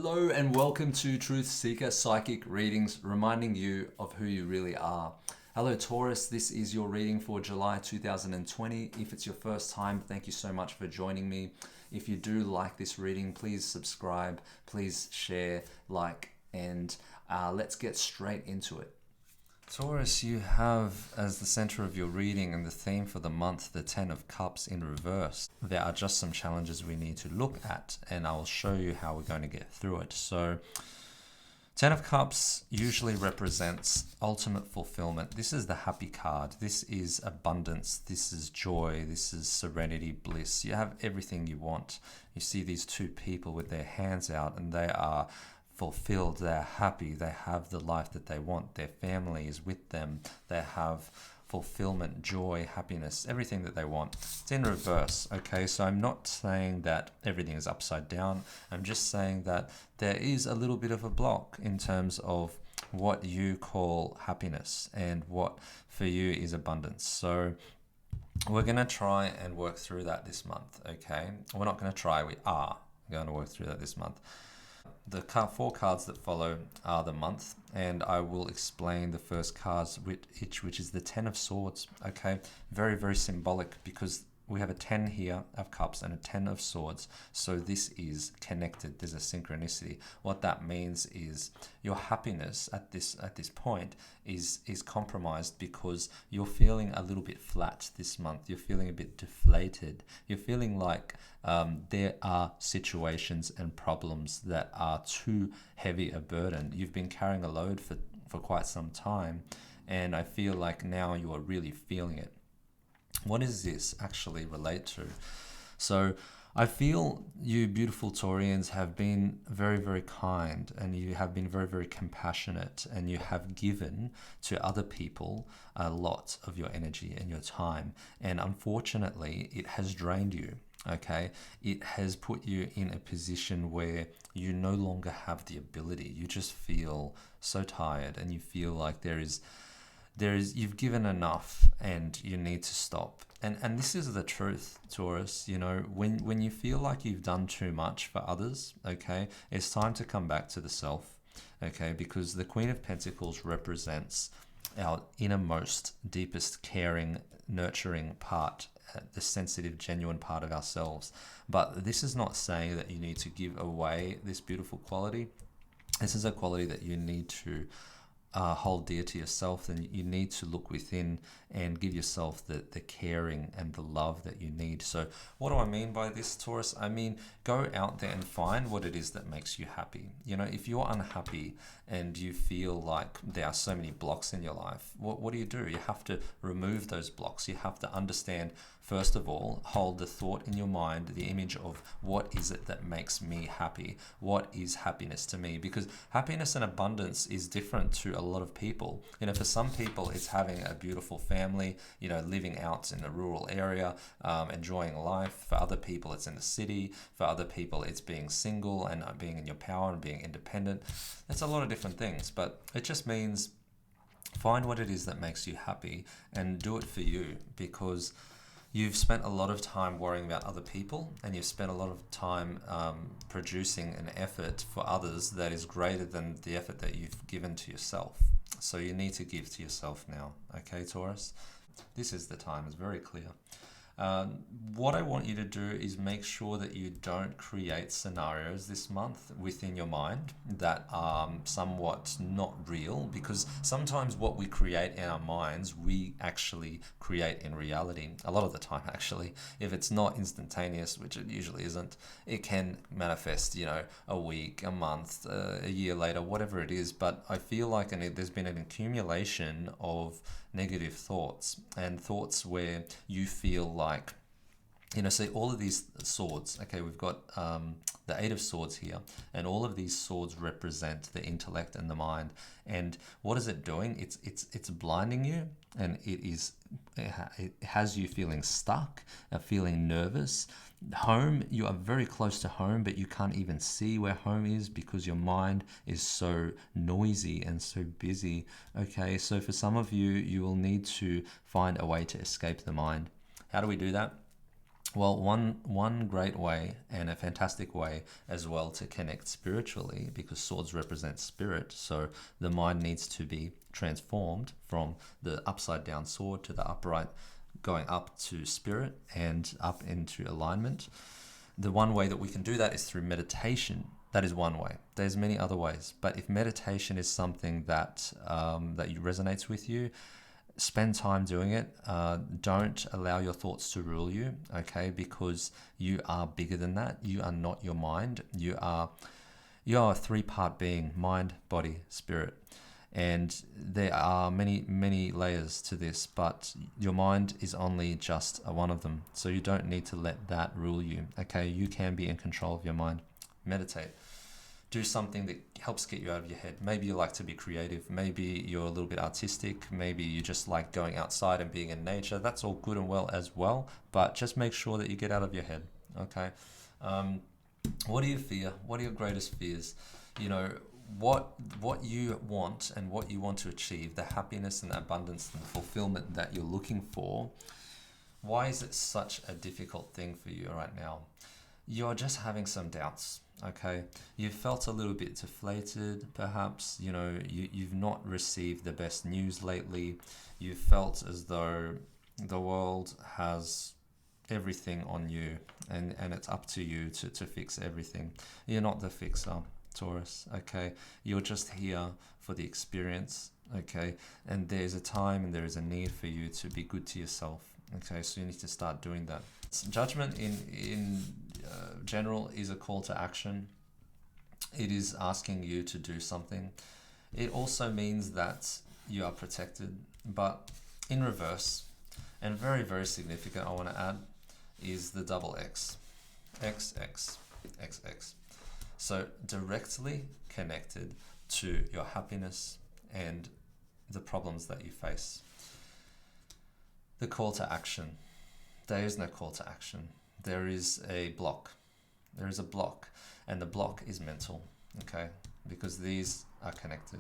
Hello and welcome to Truth Seeker Psychic Readings, reminding you of who you really are. Hello Taurus, this is your reading for July 2020. If it's your first time, thank you so much for joining me. If you do like this reading, please subscribe, please share, like, and let's get straight into it. Taurus, you have as the center of your reading and the theme for the month, the Ten of Cups in reverse. There are just some challenges we need to look at, and I will show you how we're going to get through it. So, Ten of Cups usually represents ultimate fulfillment. This is the happy card. This is abundance. This is joy. This is serenity, bliss. You have everything you want. You see these two people with their hands out, and they are fulfilled, they're happy, they have the life that they want, their family is with them, they have fulfillment, joy, happiness, everything that they want. It's in reverse, okay? So I'm not saying that everything is upside down, I'm just saying that there is a little bit of a block in terms of what you call happiness and what for you is abundance. So we're going to try and work through that this month, okay? We're not going to try, we are going to work through that this month. The four cards that follow are the month, and I will explain the first cards, which is the Ten of Swords. Okay, very, very symbolic because we have a 10 here of cups and a 10 of swords. So this is connected. There's a synchronicity. What that means is your happiness at this point is compromised because you're feeling a little bit flat this month. You're feeling a bit deflated. You're feeling like there are situations and problems that are too heavy a burden. You've been carrying a load for quite some time, and I feel like now you are really feeling it. What does this actually relate to? So I feel you beautiful Taurians have been very, very kind, and you have been very, very compassionate, and you have given to other people a lot of your energy and your time. And unfortunately, it has drained you. Okay, it has put you in a position where you no longer have the ability. You just feel so tired, and you feel like you've given enough and you need to stop. And this is the truth, Taurus. You know, when you feel like you've done too much for others, okay, it's time to come back to the self, okay, because the Queen of Pentacles represents our innermost, deepest, caring, nurturing part, the sensitive, genuine part of ourselves. But this is not saying that you need to give away this beautiful quality. This is a quality that you need to hold dear to yourself, and you need to look within and give yourself the caring and the love that you need. So what do I mean by this, Taurus? I mean, go out there and find what it is that makes you happy. You know, if you're unhappy and you feel like there are so many blocks in your life, what do? You have to remove those blocks. You have to understand, first of all, hold the thought in your mind, the image of what is it that makes me happy? What is happiness to me? Because happiness and abundance is different to a lot of people. You know, for some people, it's having a beautiful family, you know, living out in a rural area, enjoying life. For other people, it's in the city. For other people, it's being single and being in your power and being independent. It's a lot of different things, but it just means find what it is that makes you happy and do it for you, because you've spent a lot of time worrying about other people, and you've spent a lot of time producing an effort for others that is greater than the effort that you've given to yourself. So you need to give to yourself now, okay, Taurus? This is the time, it's very clear. What I want you to do is make sure that you don't create scenarios this month within your mind that are somewhat not real, because sometimes what we create in our minds, we actually create in reality. A lot of the time, actually. If it's not instantaneous, which it usually isn't, it can manifest, you know, a week, a month, a year later, whatever it is. But I feel like there's been an accumulation of negative thoughts, and thoughts where you feel like, you know, see all of these swords. Okay, we've got the Eight of Swords here, and all of these swords represent the intellect and the mind. And what is it doing? It's blinding you, and it has you feeling stuck, feeling nervous. Home, you are very close to home, but you can't even see where home is because your mind is so noisy and so busy. Okay, so for some of you, you will need to find a way to escape the mind. How do we do that? Well, one great way and a fantastic way as well to connect spiritually, because swords represent spirit, so the mind needs to be transformed from the upside down sword to the upright, going up to spirit and up into alignment. The one way that we can do that is through meditation. That is one way. There's many other ways, but if meditation is something that resonates with you, spend time doing it. Don't allow your thoughts to rule you, okay? Because you are bigger than that. You are not your mind. You are a three-part being: mind, body, spirit. And there are many layers to this, but your mind is only just one of them. So you don't need to let that rule you, okay? You can be in control of your mind. Meditate. Do something that helps get you out of your head. Maybe you like to be creative. Maybe you're a little bit artistic. Maybe you just like going outside and being in nature. That's all good and well as well, but just make sure that you get out of your head, okay? What do you fear? What are your greatest fears? You know, what you want and what you want to achieve, the happiness and the abundance and the fulfillment that you're looking for. Why is it such a difficult thing for you right now? You're just having some doubts, okay? You felt a little bit deflated, perhaps. You know, you've not received the best news lately. You felt as though the world has everything on you, and it's up to you to fix everything. You're not the fixer, Taurus, okay? You're just here for the experience, okay? And there's a time and there is a need for you to be good to yourself, okay? So you need to start doing that. Judgment in general is a call to action. It is asking you to do something. It also means that you are protected, but in reverse, and very, very significant, I want to add, is the double X. XX, XX. So directly connected to your happiness and the problems that you face. The call to action. There is no call to action. There is a block. There is a block, and the block is mental, okay? Because these are connected.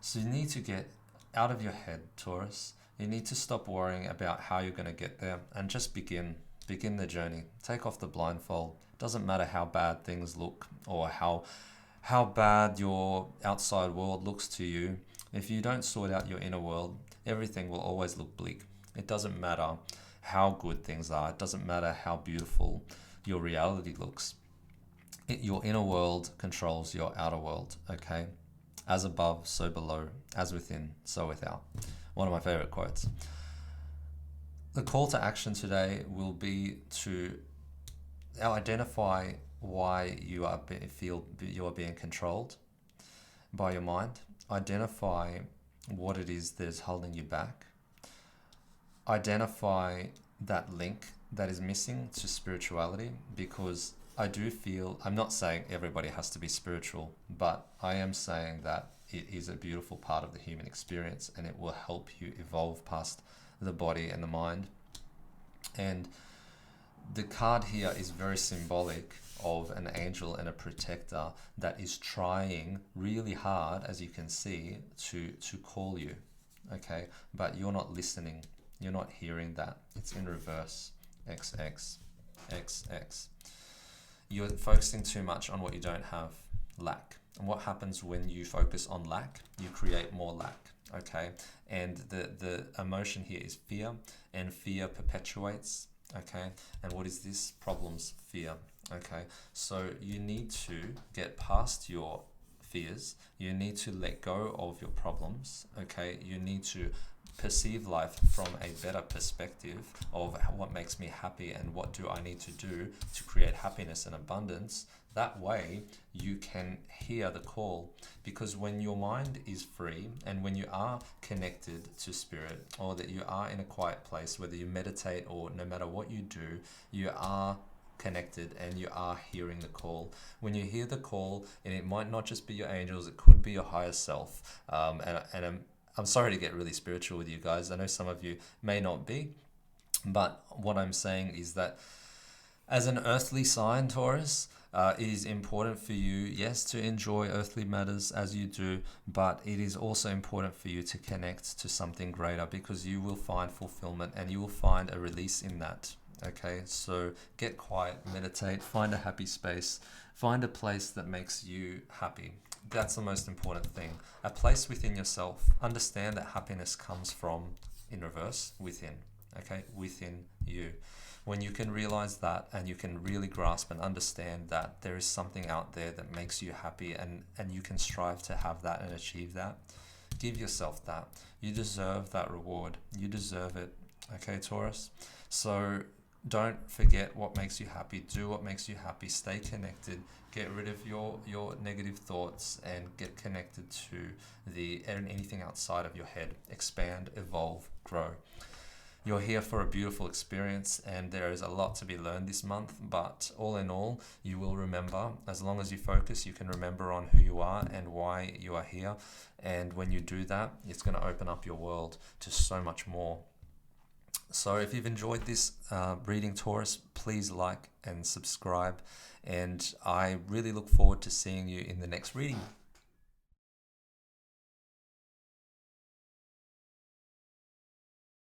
So you need to get out of your head, Taurus. You need to stop worrying about how you're going to get there and just begin the journey. Take off the blindfold. Doesn't matter how bad things look or how bad your outside world looks to you. If you don't sort out your inner world, everything will always look bleak. It doesn't matter how good things are. It doesn't matter how beautiful your reality looks. Your inner world controls your outer world, okay? As above, so below. As within, so without. One of my favorite quotes. The call to action today will be to identify why you feel you are being controlled by your mind. Identify what it is that is holding you back. Identify that link that is missing to spirituality, because I do feel, I'm not saying everybody has to be spiritual, but I am saying that it is a beautiful part of the human experience, and it will help you evolve past the body and the mind. And the card here is very symbolic of an angel and a protector that is trying really hard, as you can see, to call you, okay? But you're not listening. You're not hearing that. It's in reverse. XX, XX. You're focusing too much on what you don't have. Lack. And what happens when you focus on lack? You create more lack, okay? And the emotion here is fear, and fear perpetuates, okay? And what is this? Problems, fear, okay? So you need to get past your fears. You need to let go of your problems, okay? You need to perceive life from a better perspective of what makes me happy and what do I need to do to create happiness and abundance. That way you can hear the call, because when your mind is free and when you are connected to spirit, or that you are in a quiet place, whether you meditate or no matter what you do, you are connected and you are hearing the call. When you hear the call, and it might not just be your angels, it could be your higher self, and I'm sorry to get really spiritual with you guys. I know some of you may not be, but what I'm saying is that as an earthly sign, Taurus, it is important for you, yes, to enjoy earthly matters as you do, but it is also important for you to connect to something greater, because you will find fulfillment and you will find a release in that. Okay, so get quiet, meditate, find a happy space, find a place that makes you happy. That's the most important thing. A place within yourself. Understand that happiness comes from, in reverse, within. Okay, within you. When you can realize that and you can really grasp and understand that there is something out there that makes you happy, and you can strive to have that and achieve that, give yourself that. You deserve that reward. You deserve it. Okay, Taurus? So don't forget what makes you happy. Do what makes you happy. Stay connected. Get rid of your negative thoughts and get connected to anything outside of your head. Expand, evolve, grow. You're here for a beautiful experience, and there is a lot to be learned this month, but all in all, you will remember. As long as you focus, you can remember on who you are and why you are here. And when you do that, it's going to open up your world to so much more. So if you've enjoyed this reading, Taurus, please like and subscribe. And I really look forward to seeing you in the next reading.